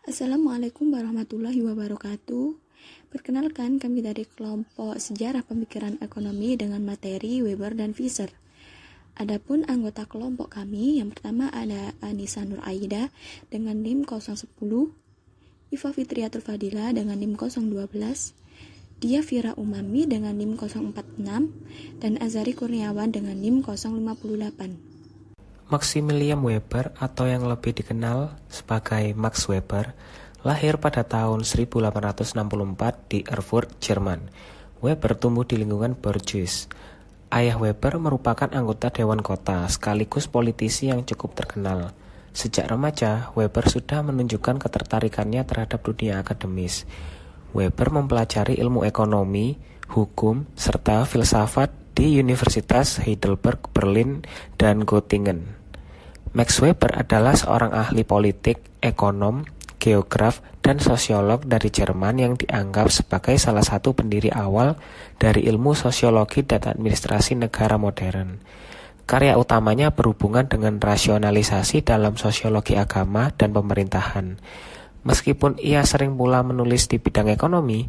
Assalamualaikum warahmatullahi wabarakatuh. Perkenalkan, kami dari kelompok Sejarah Pemikiran Ekonomi dengan materi Weber dan Visser. Adapun anggota kelompok kami, yang pertama ada Anissa Nur Aida dengan NIM 010, Iva Fitriatul Fadila dengan NIM 012, Dia Fira Umami dengan NIM 046, dan Azari Kurniawan dengan NIM 058. Maximilian Weber atau yang lebih dikenal sebagai Max Weber lahir pada tahun 1864 di Erfurt, Jerman. Weber tumbuh di lingkungan borjuis. Ayah Weber merupakan anggota Dewan Kota sekaligus politisi yang cukup terkenal. Sejak remaja, Weber sudah menunjukkan ketertarikannya terhadap dunia akademis. Weber mempelajari ilmu ekonomi, hukum, serta filsafat di Universitas Heidelberg, Berlin, dan Göttingen. Max Weber adalah seorang ahli politik, ekonom, geograf, dan sosiolog dari Jerman yang dianggap sebagai salah satu pendiri awal dari ilmu sosiologi dan administrasi negara modern. Karya utamanya berhubungan dengan rasionalisasi dalam sosiologi agama dan pemerintahan. Meskipun ia sering pula menulis di bidang ekonomi,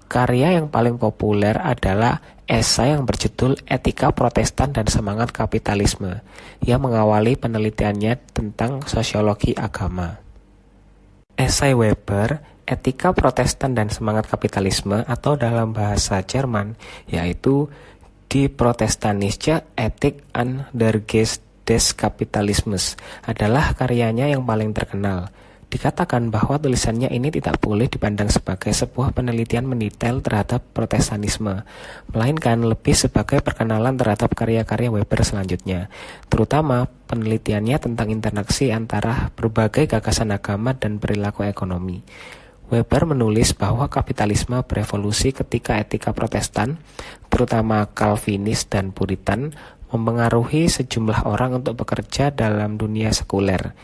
karya yang paling populer adalah esai yang berjudul Etika Protestan dan Semangat Kapitalisme, yang mengawali penelitiannya tentang sosiologi agama. Esai Weber, Etika Protestan dan Semangat Kapitalisme, atau dalam bahasa Jerman, yaitu Die Protestantische Ethik an der Geist des Kapitalismus, adalah karyanya yang paling terkenal. Dikatakan bahwa tulisannya ini tidak boleh dipandang sebagai sebuah penelitian mendetail terhadap Protestanisme, melainkan lebih sebagai perkenalan terhadap karya-karya Weber selanjutnya, terutama penelitiannya tentang interaksi antara berbagai gagasan agama dan perilaku ekonomi. Weber menulis bahwa kapitalisme berevolusi ketika etika Protestan, terutama Calvinis dan Puritan, mempengaruhi sejumlah orang untuk bekerja dalam dunia sekuler,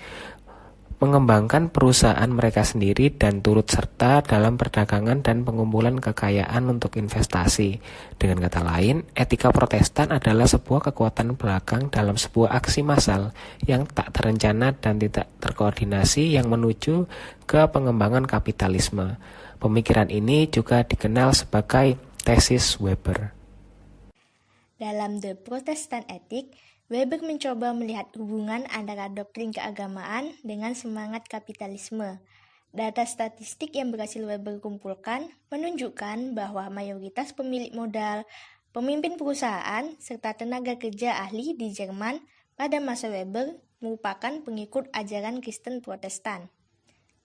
mengembangkan perusahaan mereka sendiri dan turut serta dalam perdagangan dan pengumpulan kekayaan untuk investasi. Dengan kata lain, etika Protestan adalah sebuah kekuatan belakang dalam sebuah aksi massal yang tak terencana dan tidak terkoordinasi yang menuju ke pengembangan kapitalisme. Pemikiran ini juga dikenal sebagai tesis Weber. Dalam The Protestant Ethic, Weber mencoba melihat hubungan antara doktrin keagamaan dengan semangat kapitalisme. Data statistik yang berhasil Weber kumpulkan menunjukkan bahwa mayoritas pemilik modal, pemimpin perusahaan, serta tenaga kerja ahli di Jerman pada masa Weber merupakan pengikut ajaran Kristen Protestan.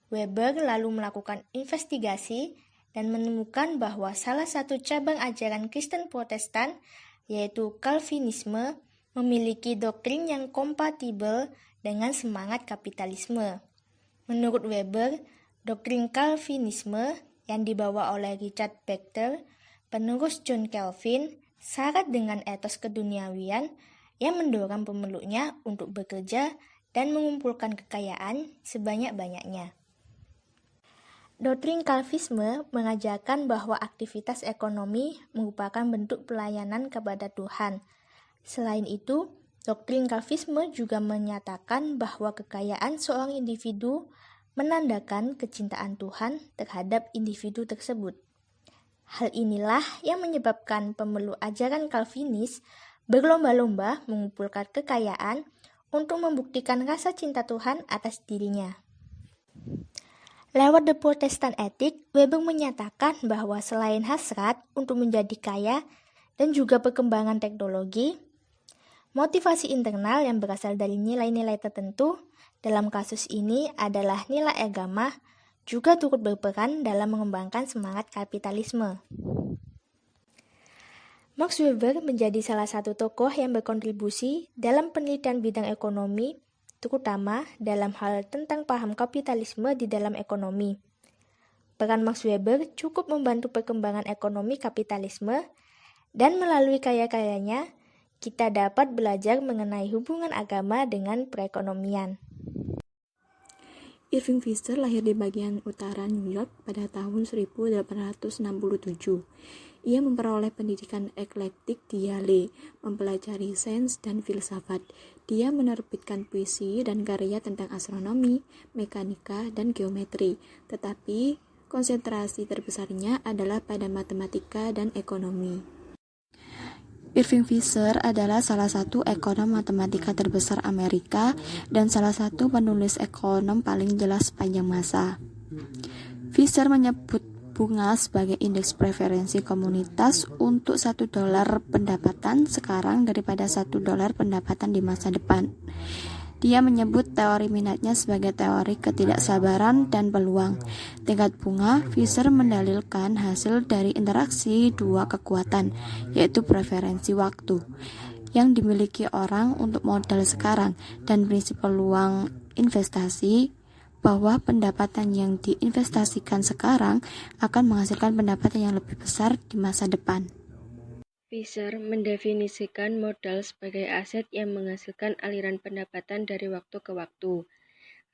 Weber lalu melakukan investigasi dan menemukan bahwa salah satu cabang ajaran Kristen Protestan, yaitu Calvinisme, memiliki doktrin yang kompatibel dengan semangat kapitalisme. Menurut Weber, doktrin Calvinisme yang dibawa oleh Richard Baxter, penerus John Calvin, syarat dengan etos keduniawian yang mendorong pemeluknya untuk bekerja dan mengumpulkan kekayaan sebanyak-banyaknya. Doktrin Calvinisme mengajarkan bahwa aktivitas ekonomi merupakan bentuk pelayanan kepada Tuhan. Selain itu, doktrin Calvinisme juga menyatakan bahwa kekayaan seorang individu menandakan kecintaan Tuhan terhadap individu tersebut. Hal inilah yang menyebabkan pemeluk ajaran Calvinis berlomba-lomba mengumpulkan kekayaan untuk membuktikan rasa cinta Tuhan atas dirinya. Lewat The Protestant Ethic, Weber menyatakan bahwa selain hasrat untuk menjadi kaya dan juga perkembangan teknologi, motivasi internal yang berasal dari nilai-nilai tertentu, dalam kasus ini adalah nilai agama, juga turut berperan dalam mengembangkan semangat kapitalisme. Max Weber menjadi salah satu tokoh yang berkontribusi dalam penelitian bidang ekonomi, terutama dalam hal tentang paham kapitalisme di dalam ekonomi. Peran Max Weber cukup membantu perkembangan ekonomi kapitalisme, dan melalui karya-karyanya, kita dapat belajar mengenai hubungan agama dengan perekonomian. Irving Fisher lahir di bagian utara New York pada tahun 1867. Ia memperoleh pendidikan eklektik di Yale, mempelajari sains dan filsafat. Dia menerbitkan puisi dan karya tentang astronomi, mekanika, dan geometri, tetapi konsentrasi terbesarnya adalah pada matematika dan ekonomi. Irving Fisher adalah salah satu ekonom matematika terbesar Amerika dan salah satu penulis ekonom paling jelas sepanjang masa. Fisher menyebut bunga sebagai indeks preferensi komunitas untuk $1 pendapatan sekarang daripada $1 pendapatan di masa depan. Dia menyebut teori minatnya sebagai teori ketidaksabaran dan peluang. Tingkat bunga, Fisher mendalilkan hasil dari interaksi dua kekuatan, yaitu preferensi waktu yang dimiliki orang untuk modal sekarang dan prinsip peluang investasi, bahwa pendapatan yang diinvestasikan sekarang akan menghasilkan pendapatan yang lebih besar di masa depan. Fisher mendefinisikan modal sebagai aset yang menghasilkan aliran pendapatan dari waktu ke waktu.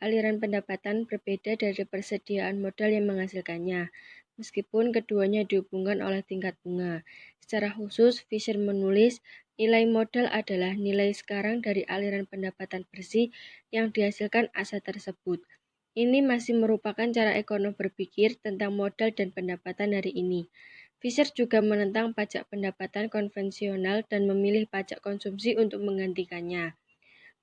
Aliran pendapatan berbeda dari persediaan modal yang menghasilkannya, meskipun keduanya dihubungkan oleh tingkat bunga. Secara khusus, Fisher menulis, nilai modal adalah nilai sekarang dari aliran pendapatan bersih yang dihasilkan aset tersebut. Ini masih merupakan cara ekonom berpikir tentang modal dan pendapatan hari ini. Fisher juga menentang pajak pendapatan konvensional dan memilih pajak konsumsi untuk menggantikannya.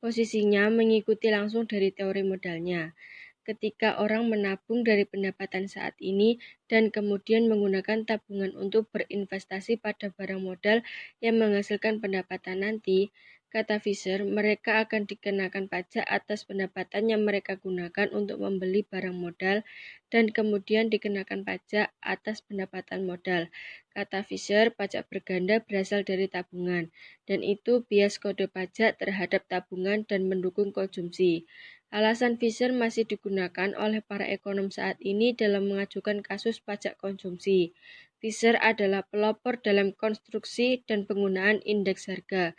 Posisinya mengikuti langsung dari teori modalnya. Ketika orang menabung dari pendapatan saat ini dan kemudian menggunakan tabungan untuk berinvestasi pada barang modal yang menghasilkan pendapatan nanti, kata Fisher, mereka akan dikenakan pajak atas pendapatan yang mereka gunakan untuk membeli barang modal dan kemudian dikenakan pajak atas pendapatan modal. Kata Fisher, pajak berganda berasal dari tabungan, dan itu bias kode pajak terhadap tabungan dan mendukung konsumsi. Alasan Fisher masih digunakan oleh para ekonom saat ini dalam mengajukan kasus pajak konsumsi. Fisher adalah pelopor dalam konstruksi dan penggunaan indeks harga.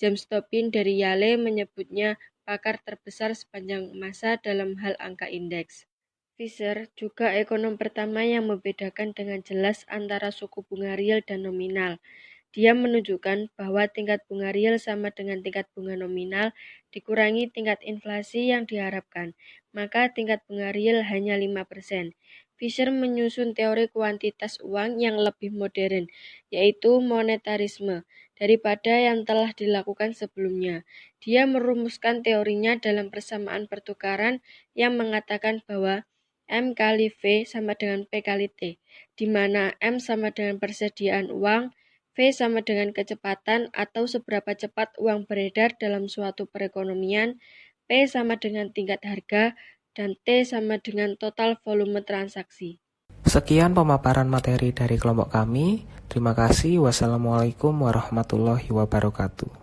James Tobin dari Yale menyebutnya pakar terbesar sepanjang masa dalam hal angka indeks. Fisher juga ekonom pertama yang membedakan dengan jelas antara suku bunga real dan nominal. Dia menunjukkan bahwa tingkat bunga real sama dengan tingkat bunga nominal dikurangi tingkat inflasi yang diharapkan, maka tingkat bunga real hanya 5%. Fisher menyusun teori kuantitas uang yang lebih modern, yaitu monetarisme, daripada yang telah dilakukan sebelumnya. Dia merumuskan teorinya dalam persamaan pertukaran yang mengatakan bahwa M kali V sama dengan P kali T, di mana M sama dengan persediaan uang, V sama dengan kecepatan atau seberapa cepat uang beredar dalam suatu perekonomian, P sama dengan tingkat harga, dan T sama dengan total volume transaksi. Sekian pemaparan materi dari kelompok kami. Terima kasih. Wassalamualaikum warahmatullahi wabarakatuh.